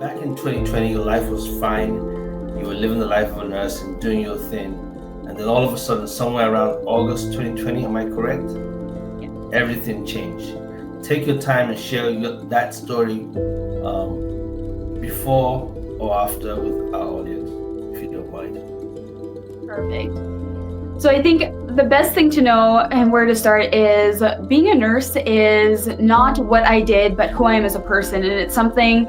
back in 2020, your life was fine. You were living the life of a nurse and doing your thing. And then all of a sudden, somewhere around August 2020, am I correct? Everything changed. Take your time and share that story before or after with our audience, if you don't mind. Perfect. So I think the best thing to know and where to start is being a nurse is not what I did, but who I am as a person. And it's something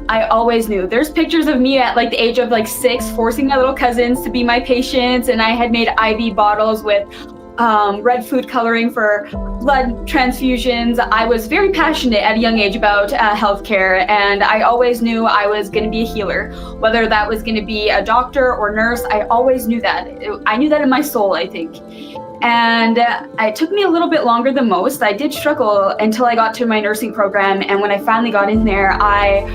I always knew. There's pictures of me at like the age of like 6, forcing my little cousins to be my patients. And I had made IV bottles with red food coloring for blood transfusions. I was very passionate at a young age about healthcare, and I always knew I was going to be a healer, whether that was going to be a doctor or nurse. I always knew that. I knew that in my soul, I think. And it took me a little bit longer than most. I did struggle until I got to my nursing program, and when I finally got in there, I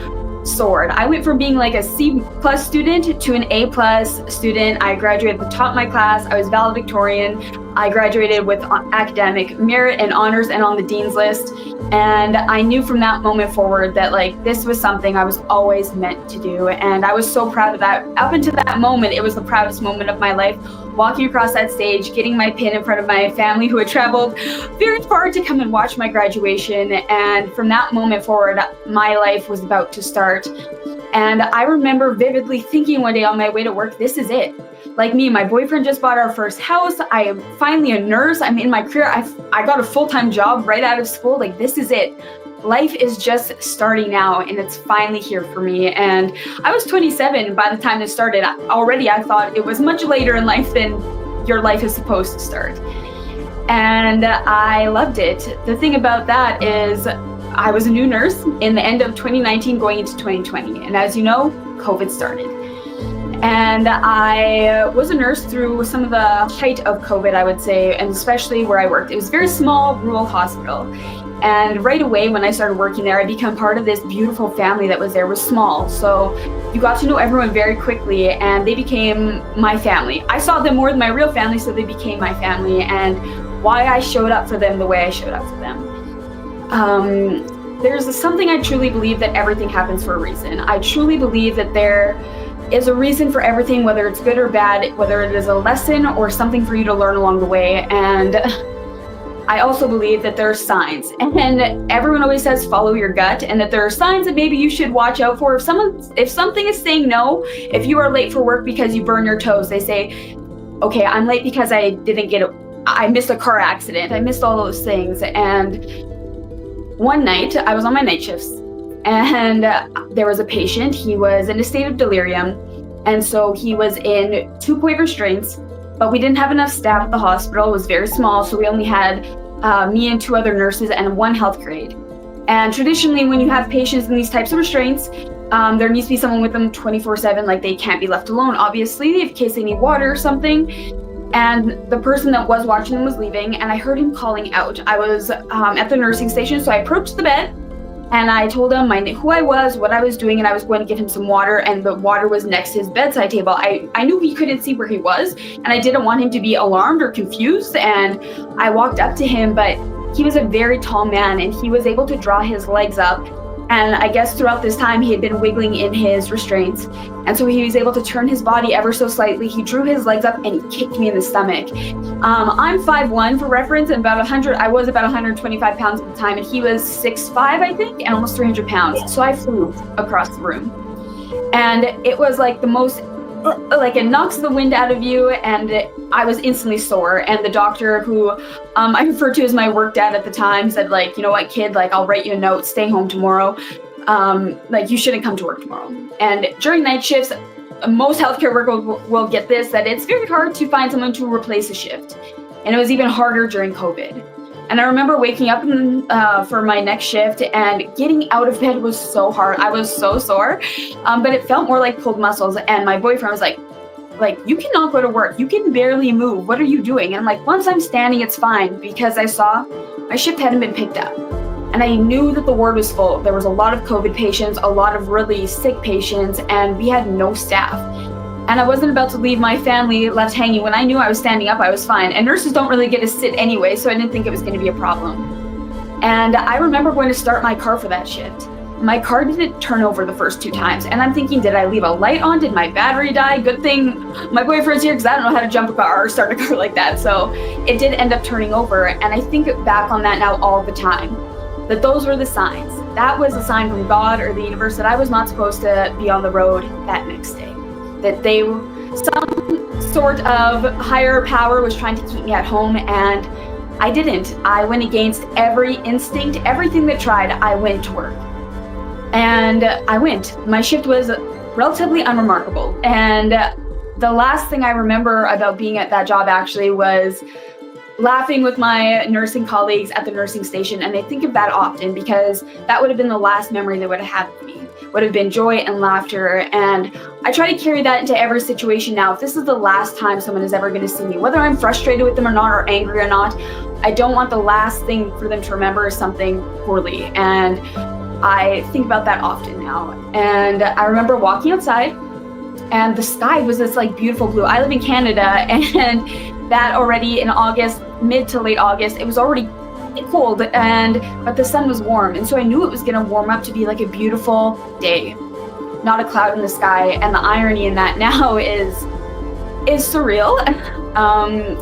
soared. I went from being like a C+ student to an A+ student. I graduated at the top of my class. I was valedictorian. I graduated with academic merit and honors and on the dean's list. And I knew from that moment forward that like this was something I was always meant to do. And I was so proud of that. Up until that moment, it was the proudest moment of my life. Walking across that stage, getting my pin in front of my family who had traveled very far to come and watch my graduation. And from that moment forward, my life was about to start. And I remember vividly thinking one day on my way to work, this is it. Like me, my boyfriend just bought our first house. I am finally a nurse. I'm in my career. I got a full-time job right out of school. Like, this is it. Life is just starting now, and it's finally here for me. And I was 27 by the time it started. Already, I thought it was much later in life than your life is supposed to start. And I loved it. The thing about that is I was a new nurse in the end of 2019 going into 2020. And as you know, COVID started. And I was a nurse through some of the height of COVID, I would say, and especially where I worked. It was a very small rural hospital. And right away when I started working there, I became part of this beautiful family that was there. It was small. So you got to know everyone very quickly, and they became my family. I saw them more than my real family, so they became my family, and why I showed up for them the way I showed up for them. There's something I truly believe, that everything happens for a reason. I truly believe that there is a reason for everything, whether it's good or bad, whether it is a lesson or something for you to learn along the way. And I also believe that there are signs, and everyone always says follow your gut, and that there are signs that maybe you should watch out for. If something is saying no, if you are late for work because you burn your toes, they say, okay, I'm late because I missed a car accident, I missed all those things. And one night I was on my night shifts, and there was a patient. He was in a state of delirium, and so he was in 2-point restraints, but we didn't have enough staff at the hospital. It was very small, so we only had me and 2 other nurses and 1 healthcare aide. And traditionally, when you have patients in these types of restraints, there needs to be someone with them 24/7, like they can't be left alone, obviously, in case they need water or something. And the person that was watching them was leaving, and I heard him calling out. I was at the nursing station, so I approached the bed, and I told him who I was, what I was doing, and I was going to get him some water, and the water was next to his bedside table. I knew he couldn't see where he was, and I didn't want him to be alarmed or confused, and I walked up to him, but he was a very tall man, and he was able to draw his legs up. And I guess throughout this time, he had been wiggling in his restraints. And so he was able to turn his body ever so slightly. He drew his legs up and he kicked me in the stomach. I'm 5'1" for reference, and I was about 125 pounds at the time, and he was 6'5", I think, and almost 300 pounds. So I flew across the room. And it was like the most, like it knocks the wind out of you, and I was instantly sore. And the doctor, who I referred to as my work dad at the time, said, like, you know what, kid, like, I'll write you a note, stay home tomorrow. Like, you shouldn't come to work tomorrow. And during night shifts, most healthcare workers will get this, that it's very hard to find someone to replace a shift. And it was even harder during COVID. And I remember waking up for my next shift, and getting out of bed was so hard. I was so sore, but it felt more like pulled muscles. And my boyfriend was like, you cannot go to work. You can barely move. What are you doing? And I'm like, once I'm standing, it's fine, because I saw my shift hadn't been picked up. And I knew that the ward was full. There was a lot of COVID patients, a lot of really sick patients, and we had no staff. And I wasn't about to leave my family left hanging. When I knew I was standing up, I was fine. And nurses don't really get to sit anyway, so I didn't think it was going to be a problem. And I remember going to start my car for that shift. My car didn't turn over the first 2 times. And I'm thinking, did I leave a light on? Did my battery die? Good thing my boyfriend's here because I don't know how to jump a car or start a car like that. So it did end up turning over. And I think back on that now all the time, that those were the signs. That was a sign from God or the universe that I was not supposed to be on the road that next day. That some sort of higher power was trying to keep me at home, and I didn't. I went against every instinct, everything that tried, I went to work. And I went. My shift was relatively unremarkable. And the last thing I remember about being at that job actually was laughing with my nursing colleagues at the nursing station. And I think of that often because that would have been the last memory they would have had with me, would have been joy and laughter. And I try to carry that into every situation now. If this is the last time someone is ever going to see me, whether I'm frustrated with them or not, or angry or not, I don't want the last thing for them to remember something poorly. And I think about that often now. And I remember walking outside and the sky was this like beautiful blue. I live in Canada, and that already in August, mid to late August, it was already cold, but the sun was warm. And so I knew it was going to warm up to be like a beautiful day, not a cloud in the sky. And the irony in that now is surreal.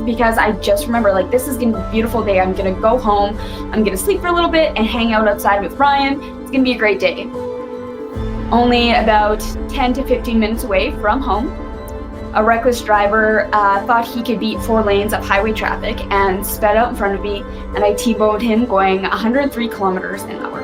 Because I just remember, like, this is gonna be a beautiful day. I'm gonna go home, I'm gonna sleep for a little bit and hang out outside with Brian. It's gonna be a great day. Only about 10 to 15 minutes away from home, a reckless driver thought he could beat 4 lanes of highway traffic and sped out in front of me, and I T-boned him going 103 kilometers an hour.